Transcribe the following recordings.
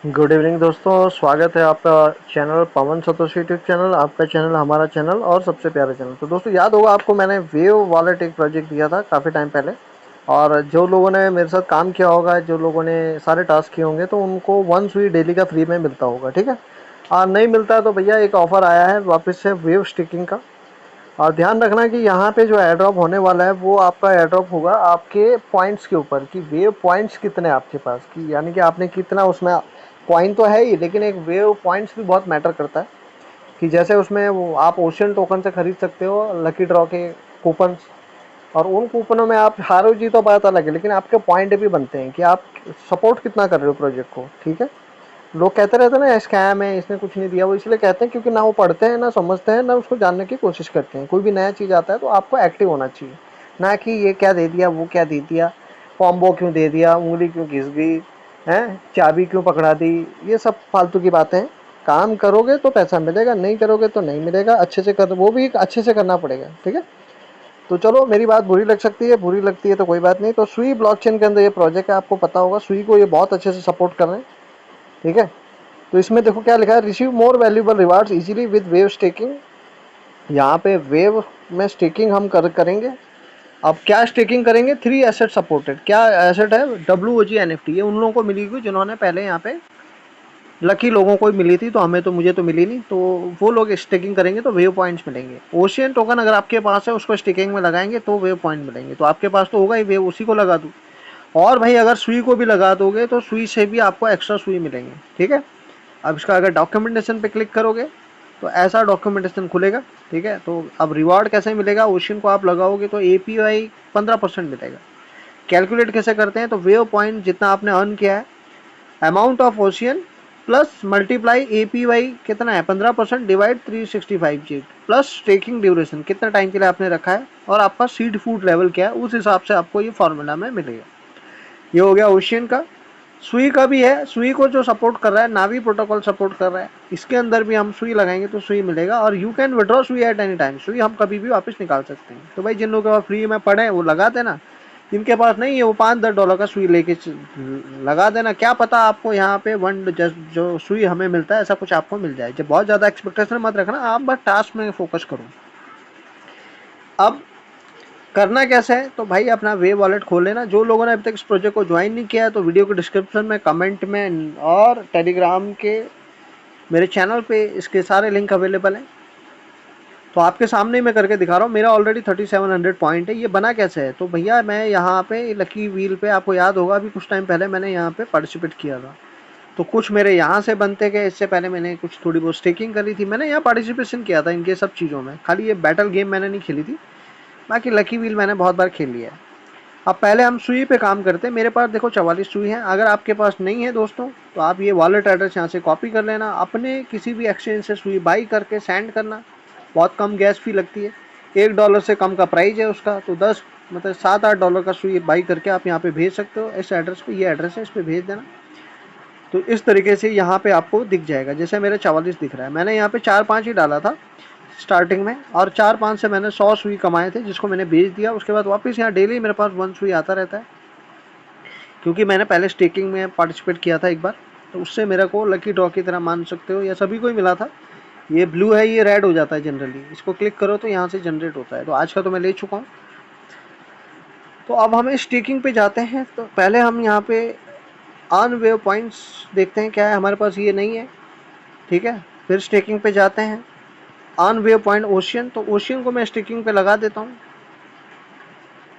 Good evening दोस्तों, स्वागत है आपका चैनल पवन सतोशी यूट्यूब चैनल, आपका चैनल, हमारा चैनल और सबसे प्यारा चैनल। तो दोस्तों याद होगा आपको, मैंने वेव वॉलेट एक प्रोजेक्ट दिया था काफ़ी टाइम पहले। और जो लोगों ने मेरे साथ काम किया होगा, जो लोगों ने सारे टास्क किए होंगे, तो उनको 1 सुई डेली का फ्री में मिलता होगा। ठीक है। और नहीं मिलता है तो भैया एक ऑफ़र आया है वापस से वेव स्टिकिंग का। और ध्यान रखना कि यहाँ पे जो एयर ड्रॉप होने वाला है वो आपका एयर ड्रॉप होगा आपके पॉइंट्स के ऊपर, कि वेव पॉइंट्स कितने आपके पास, कि यानी कि आपने कितना उसमें कॉइन तो है ही, लेकिन एक वेव पॉइंट्स भी बहुत मैटर करता है। कि जैसे उसमें वो आप ओशियन टोकन से खरीद सकते हो लकी ड्रॉ के कूपन्स, और उन कूपनों में आप हारो जी तो बात अलग है, लेकिन आपके पॉइंट भी बनते हैं कि आप सपोर्ट कितना कर रहे हो प्रोजेक्ट को। ठीक है। लोग कहते रहते हैं ना स्कैम है, इसने कुछ नहीं दिया, वो इसलिए कहते हैं क्योंकि ना वो पढ़ते हैं, ना समझते हैं, ना उसको जानने की कोशिश करते हैं। कोई भी नया चीज़ आता है तो आपको एक्टिव होना चाहिए, ना कि ये क्या दे दिया, वो क्या दे दिया, कॉम्बो क्यों दे दिया, उंगली क्यों घिस गई है, चाबी क्यों पकड़ा दी। ये सब फालतू की बातें हैं। काम करोगे तो पैसा मिलेगा, नहीं करोगे तो नहीं मिलेगा। अच्छे से कर, वो भी अच्छे से करना पड़ेगा। ठीक है। तो चलो, मेरी बात बुरी लग सकती है, बुरी लगती है तो कोई बात नहीं। तो सुई ब्लॉकचेन के अंदर ये प्रोजेक्ट है, आपको पता होगा सुई को ये बहुत अच्छे से सपोर्ट कर रहे हैं। ठीक है। तो इसमें देखो क्या लिखा है, receive more valuable rewards easily with wave staking. यहाँ पे वेव में स्टेकिंग हम करेंगे। अब क्या स्टेकिंग करेंगे, 3 एसेट सपोर्टेड। क्या एसेट है, WOG NFT। ये उन लोगों को मिली जिन्होंने पहले यहाँ पे लकी लोगों को ही मिली थी, तो हमें तो, मुझे तो मिली नहीं। तो वो लोग स्टेकिंग करेंगे तो वेव पॉइंट्स मिलेंगे। ओशियन टोकन अगर आपके पास है, उसको स्टेकिंग में लगाएंगे तो वेव पॉइंट मिलेंगे। तो आपके पास तो होगा ही वेव, उसी को लगा दूँ। और भाई अगर सुई को भी लगा दोगे तो सुई से भी आपको एक्स्ट्रा सुई मिलेंगे। ठीक है। अब इसका अगर डॉक्यूमेंटेशन पे क्लिक करोगे तो ऐसा डॉक्यूमेंटेशन खुलेगा। ठीक है। तो अब रिवॉर्ड कैसे मिलेगा, ओशियन को आप लगाओगे तो APY 15% मिलेगा। कैलकुलेट कैसे करते हैं, तो वेव पॉइंट जितना आपने अर्न किया है, amount of ocean plus multiply APY कितना है 15% डिवाइड 365 प्लस स्टेकिंग ड्यूरेशन कितना टाइम के लिए आपने रखा है, और आपका सीड फूड लेवल क्या है, उस हिसाब से आपको ये फॉर्मूला में मिलेगा। ये हो गया ओशियन का। सुई का भी है, सुई को जो सपोर्ट कर रहा है, नावी प्रोटोकॉल सपोर्ट कर रहा है, इसके अंदर भी हम सुई लगाएंगे तो सुई मिलेगा। और यू कैन विड्रॉ सुई एट एनी टाइम, सुई हम कभी भी वापस निकाल सकते हैं। तो भाई जिन लोगों के पास फ्री में पड़े हैं वो लगा देना, जिनके पास नहीं है वो $5-10 का सुई लेके लगा देना। क्या पता आपको यहाँ पे वन जो सुई हमें मिलता है ऐसा कुछ आपको मिल जाए। जब बहुत ज़्यादा एक्सपेक्टेशन मत रखना, आप बस टास्क में फोकस करो। अब करना कैसे है, तो भाई अपना वेव वॉलेट खोल लेना। जो लोगों ने अभी तक इस प्रोजेक्ट को ज्वाइन नहीं किया है तो वीडियो के डिस्क्रिप्शन में, कमेंट में और टेलीग्राम के मेरे चैनल पे इसके सारे लिंक अवेलेबल हैं। तो आपके सामने मैं करके दिखा रहा हूँ। मेरा ऑलरेडी 3700 पॉइंट है। ये बना कैसे है, तो भैया मैं यहाँ पे लकी व्हील पे, आपको याद होगा अभी कुछ टाइम पहले मैंने यहाँ पे पार्टिसिपेट किया था, तो कुछ मेरे यहाँ से बनते गए। इससे पहले मैंने कुछ थोड़ी बहुत स्टेकिंग करी थी, मैंने यहाँ पार्टिसिपेशन किया था इनके सब चीज़ों में। खाली ये बैटल गेम मैंने नहीं खेली थी, बाकी लकी व्हील मैंने बहुत बार खेल लिया है। अब पहले हम सुई पे काम करते हैं। मेरे पास देखो 44 सुई है। अगर आपके पास नहीं है दोस्तों, तो आप ये वॉलेट एड्रेस यहाँ से कॉपी कर लेना, अपने किसी भी एक्सचेंज से सुई बाई करके सेंड करना। बहुत कम गैस फी लगती है, $1 से कम का प्राइस है उसका। तो 10 मतलब $7-8 का सुई बाई करके आप यहाँ पे भेज सकते हो। इस एड्रेस पे, ये एड्रेस है, इस पर भेज देना। तो इस तरीके से यहाँ पे आपको दिख जाएगा। जैसे मेरे 44 दिख रहा है, मैंने यहाँ पे 4-5 ही डाला था स्टार्टिंग में, और 4-5 से मैंने 100 सुई कमाए थे, जिसको मैंने बेच दिया। उसके बाद वापस यहाँ डेली मेरे पास 1 सुई आता रहता है, क्योंकि मैंने पहले स्टेकिंग में पार्टिसिपेट किया था एक बार। तो उससे मेरे को लकी ड्रॉ की तरह मान सकते हो, या सभी को ही मिला था। ये ब्लू है, ये रेड हो जाता है जनरली, इसको क्लिक करो तो यहाँ से जनरेट होता है। तो आज का तो मैं ले चुका हूँ। तो अब हमें स्टेकिंग पे जाते हैं। तो पहले हम यहाँ पे ऑन वेव पॉइंट्स देखते हैं क्या है हमारे पास, ये नहीं है। ठीक है। फिर स्टेकिंग पे जाते हैं, ऑन वेव पॉइंट ओशियन, तो ओशियन को मैं स्टेकिंग पे लगा देता हूँ।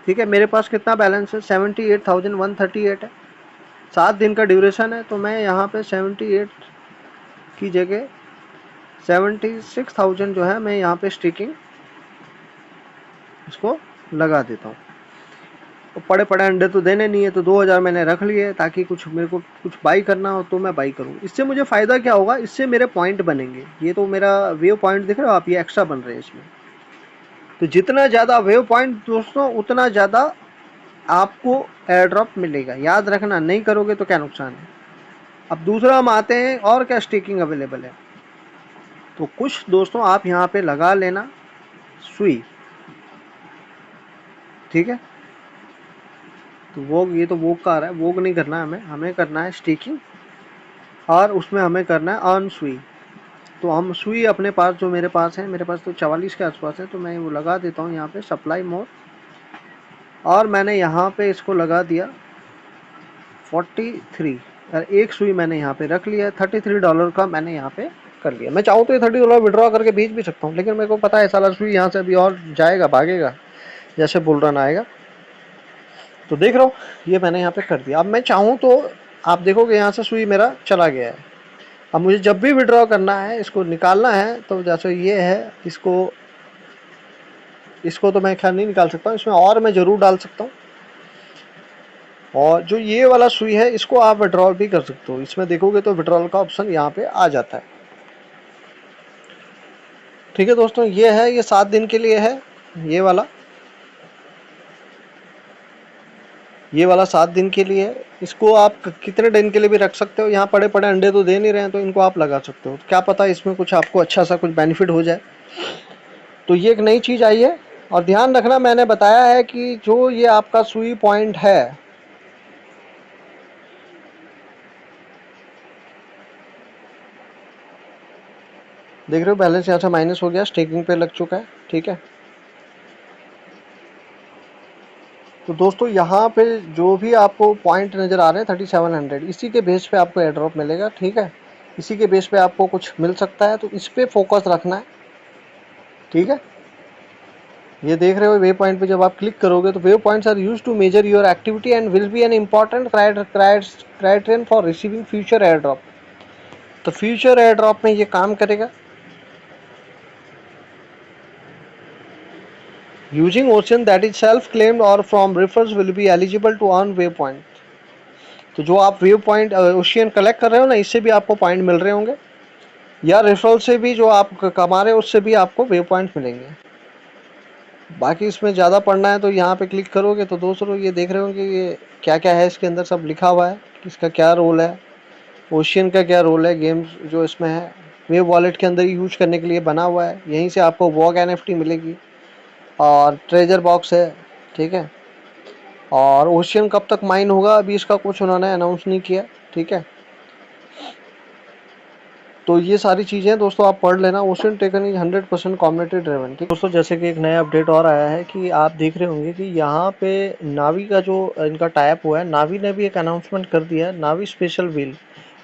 ठीक है। मेरे पास कितना बैलेंस है, 78,138 है। 7 दिन का ड्यूरेशन है, तो मैं यहाँ पे 78 की जगह 76,000 जो है, मैं यहाँ पे स्टिकिंग इसको लगा देता हूँ। तो पड़े पड़े अंडे तो देने नहीं है, तो 2000 मैंने रख लिए, ताकि कुछ मेरे को कुछ बाई करना हो तो मैं बाई करूँ। इससे मुझे फ़ायदा क्या होगा, इससे मेरे पॉइंट बनेंगे। ये तो मेरा वेव पॉइंट दिख रहा हो आप, ये एक्स्ट्रा बन रहे हैं इसमें। तो जितना ज़्यादा वेव पॉइंट दोस्तों, उतना ज़्यादा आपको एयर ड्रॉप मिलेगा। याद रखना, नहीं करोगे तो क्या नुकसान है। अब दूसरा हम आते हैं, और क्या स्टेकिंग अवेलेबल है। तो कुछ दोस्तों आप यहाँ पे लगा लेना सुई। ठीक है। तो वोग, ये तो वोग का आ रहा है, वोग नहीं करना है हमें, हमें करना है स्टेकिंग। और उसमें हमें करना है अर्न सुई। तो हम सुई अपने पास, जो मेरे पास है, मेरे पास तो 44 के आसपास है, तो मैं वो लगा देता हूँ यहाँ पे सप्लाई मोर, और मैंने यहाँ पे इसको लगा दिया 43, और एक सुई मैंने यहाँ पे रख लिया। $33 का मैंने यहाँ पे कर लिया। मैं चाहूँ तो ये $30 विड्रॉ करके भेज भी सकता हूँ, लेकिन मेरे को पता है साला सुई यहाँ से अभी और जाएगा, भागेगा जैसे बुल रन आएगा। तो देख रहा हूँ ये मैंने यहाँ पे कर दिया। अब मैं चाहूँ तो आप देखोगे यहाँ से सुई मेरा चला गया है। अब मुझे जब भी विड्रॉ करना है, इसको निकालना है, तो जैसे ये है, इसको तो मैं खैर नहीं निकाल सकता हूँ, इसमें और मैं ज़रूर डाल सकता हूँ। और जो ये वाला सुई है, इसको आप विड्रॉल भी कर सकते हो। इसमें देखोगे तो विड्रॉल का ऑप्शन यहाँ पे आ जाता है। ठीक है दोस्तों, ये है, ये 7 दिन के लिए है। ये वाला 7 दिन के लिए है। इसको आप कितने दिन के लिए भी रख सकते हो। यहाँ पड़े पड़े अंडे तो दे नहीं रहे हैं, तो इनको आप लगा सकते हो। क्या पता इसमें कुछ आपको अच्छा सा कुछ बेनिफिट हो जाए। तो ये एक नई चीज़ आई है। और ध्यान रखना, मैंने बताया है कि जो ये आपका सुई पॉइंट है, देख रहे हो बैलेंस यहाँ से माइनस हो गया, स्टेकिंग पे लग चुका है। ठीक है, तो दोस्तों यहाँ पे जो भी आपको पॉइंट नज़र आ रहे हैं 3700, इसी के बेस पे आपको एयर ड्रॉप मिलेगा। ठीक है, इसी के बेस पे आपको कुछ मिल सकता है, तो इस पे फोकस रखना है। ठीक है, ये देख रहे हो वे पॉइंट पे जब आप क्लिक करोगे, तो wave points are used to measure your activity and will be an important criterion for receiving future air drop. तो फ्यूचर एयर ड्रॉप में ये काम करेगा। Using ocean that is self claimed और from refers will be eligible to earn wave point. तो जो आप wave point ocean collect कर रहे हो ना, इससे भी आपको पॉइंट मिल रहे होंगे, या रेफरल से भी जो आप कमा रहे हो उससे भी आपको वेव पॉइंट मिलेंगे। बाकी इसमें ज़्यादा पढ़ना है तो यहाँ पे क्लिक करोगे तो दोस्तों ये देख रहे होंगे ये क्या क्या है, इसके अंदर सब लिखा हुआ है, इसका क्या रोल है, ओशियन का क्या रोल है, गेम्स जो इसमें है वेव वॉलेट के अंदर यूज करने के लिए बना हुआ है। यहीं से आपको वॉग एनएफटी मिलेगी और ट्रेजर बॉक्स है। ठीक है, और ओशियन कब तक माइन होगा अभी इसका कुछ उन्होंने अनाउंस नहीं किया। ठीक है, तो ये सारी चीज़ें दोस्तों आप पढ़ लेना। Ocean taken is 100% community driven. ठीक दोस्तों, जैसे कि एक नया अपडेट और आया है कि आप देख रहे होंगे कि यहाँ पे नावी का जो इनका टाइप हुआ है, नावी ने भी एक अनाउंसमेंट कर दिया है, नावी स्पेशल व्हील,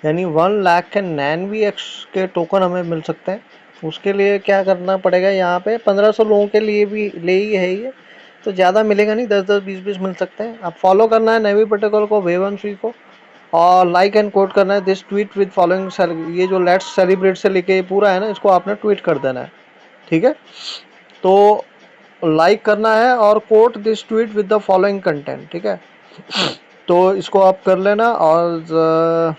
यानी 1 लाख के NANVX के टोकन हमें मिल सकते हैं। उसके लिए क्या करना पड़ेगा, यहाँ पे 1500 लोगों के लिए भी ले ही है ये, तो ज़्यादा मिलेगा नहीं, 10-10 20-20 मिल सकते हैं। आप फॉलो करना है नेवी प्रोटोकॉल को, वेवंशी को, और लाइक एंड कोट करना है दिस ट्वीट विद फॉलोइंग। ये जो लेट्स सेलिब्रेट से लेके पूरा है ना, इसको आपने ट्वीट कर देना है। ठीक है, तो लाइक करना है और quote this tweet with the following content. ठीक है, तो इसको आप कर लेना। और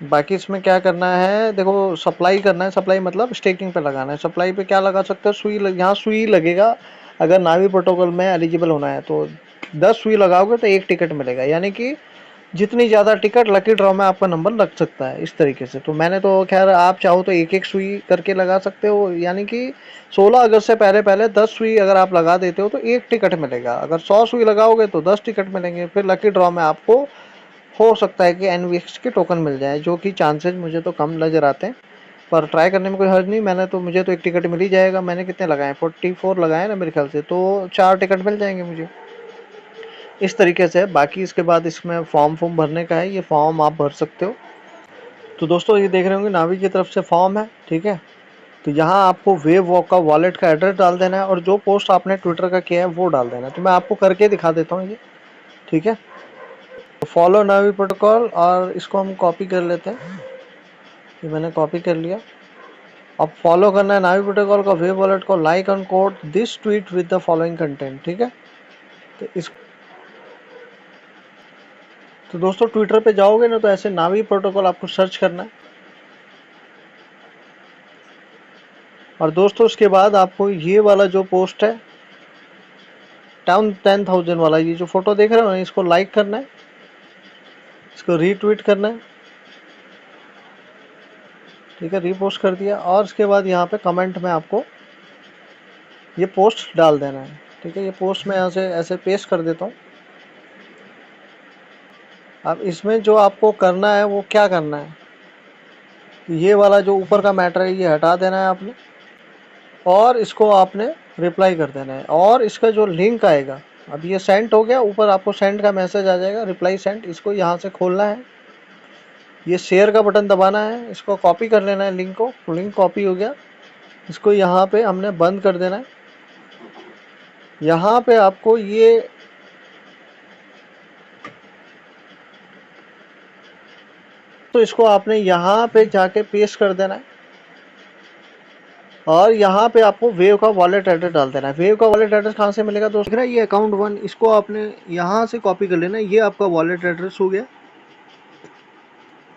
बाकी इसमें क्या करना है, देखो सप्लाई करना है। सप्लाई मतलब स्टेकिंग पे लगाना है। सप्लाई पे क्या लगा सकते हो, सुई यहाँ सुई लगेगा। अगर नावी प्रोटोकॉल में एलिजिबल होना है तो 10 सुई लगाओगे तो 1 टिकट मिलेगा, यानी कि जितनी ज़्यादा टिकट लकी ड्रॉ में आपका नंबर लग सकता है, इस तरीके से। तो मैंने तो खैर, आप चाहो तो एक एक सुई करके लगा सकते हो, यानी कि 16 अगस्त से पहले पहले 10 सुई अगर आप लगा देते हो तो 1 टिकट मिलेगा। अगर 100 सुई लगाओगे तो 10 टिकट मिलेंगे। फिर लकी ड्रॉ में आपको हो सकता है कि NVX के टोकन मिल जाए, जो कि चांसेस मुझे तो कम नज़र आते हैं, पर ट्राई करने में कोई हर्ज नहीं। मुझे तो 1 टिकट मिल ही जाएगा। मैंने कितने लगाए, 44 लगाए ना मेरे ख्याल से, तो 4 टिकट मिल जाएंगे मुझे, इस तरीके से। बाकी इसके बाद इसमें फॉर्म भरने का है, ये फॉर्म आप भर सकते हो। तो दोस्तों ये देख रहे होंगे नावी की तरफ से फॉर्म है। ठीक है, तो यहाँ आपको वेव वॉक का वॉलेट का एड्रेस डाल देना है, और जो पोस्ट आपने ट्विटर का किया है वो डाल देना है। तो मैं आपको करके दिखा देता हूँ ये। ठीक है, तो फॉलो नावी प्रोटोकॉल, और इसको हम कॉपी कर लेते हैं। ये मैंने कॉपी कर लिया। अब फॉलो करना है नावी प्रोटोकॉल का वेव वॉलेट को, like and quote this tweet with the following content. ठीक है, तो इस तो दोस्तों ट्विटर पे जाओगे ना, तो ऐसे नावी प्रोटोकॉल आपको सर्च करना है। और दोस्तों उसके बाद आपको ये वाला जो पोस्ट है टाउन 10,000 वाला, ये जो फोटो देख रहे हो ना, इसको लाइक करना है, इसको रीट्वीट करना है। ठीक है, रीपोस्ट कर दिया। और उसके बाद यहाँ पे कमेंट में आपको ये पोस्ट डाल देना है। ठीक है, ये पोस्ट मैं यहाँ से ऐसे पेस्ट कर देता हूँ। अब इसमें जो आपको करना है वो क्या करना है, ये वाला जो ऊपर का मैटर है ये हटा देना है आपने, और इसको आपने रिप्लाई कर देना है। और इसका जो लिंक आएगा, अब ये सेंड हो गया, ऊपर आपको सेंड का मैसेज आ जाएगा, रिप्लाई सेंड, इसको यहाँ से खोलना है, ये शेयर का बटन दबाना है, इसको कॉपी कर लेना है लिंक को, लिंक कॉपी हो गया, इसको यहाँ पे हमने बंद कर देना है। यहाँ पे आपको ये तो इसको आपने यहाँ पे जाके पेस्ट कर देना है, और यहाँ पे आपको वेव का वॉलेट एड्रेस डाल देना है। वेव का वॉलेट एड्रेस कहाँ से मिलेगा दोस्तों, ये अकाउंट 1, इसको आपने यहाँ से कॉपी कर लेना है, ये आपका वॉलेट एड्रेस हो गया,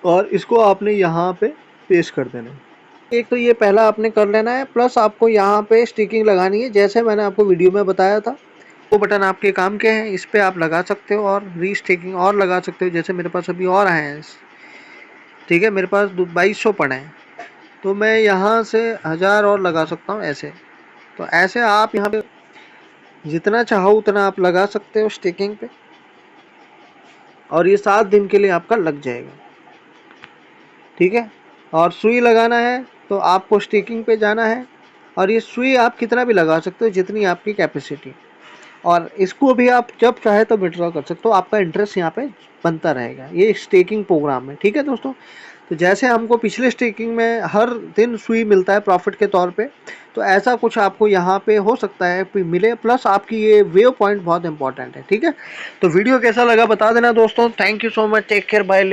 और इसको आपने यहाँ पे पेस्ट कर देना है। एक तो ये पहला आपने कर लेना है, प्लस आपको यहाँ पे स्टिकिंग लगानी है, जैसे मैंने आपको वीडियो में बताया था। वो बटन आपके काम के हैं, इस पर आप लगा सकते हो, और रीस्टिकिंग और लगा सकते हो, जैसे मेरे पास अभी और आए हैं, ठीक है, मेरे पास 2200 पड़े हैं, तो मैं यहाँ से 1000 और लगा सकता हूँ ऐसे। तो ऐसे आप यहाँ पे जितना चाहो उतना आप लगा सकते हो स्टिकिंग पे, और ये 7 दिन के लिए आपका लग जाएगा, ठीक है। और सुई लगाना है तो आपको स्टिकिंग पे जाना है, और ये सुई आप कितना भी लगा सकते हो जितनी आपकी कैपेसिटी, और इसको भी आप जब चाहे तो विड्रॉ कर सकते हो, आपका इंटरेस्ट यहाँ पे बनता रहेगा, ये स्टेकिंग प्रोग्राम है, ठीक है दोस्तों। तो जैसे हमको पिछले स्टेकिंग में हर दिन सुई मिलता है प्रॉफिट के तौर पे, तो ऐसा कुछ आपको यहाँ पे हो सकता है मिले, प्लस आपकी ये वेव पॉइंट बहुत इंपॉर्टेंट है, ठीक है। तो वीडियो कैसा लगा बता देना दोस्तों। Thank you so much, take care, bye.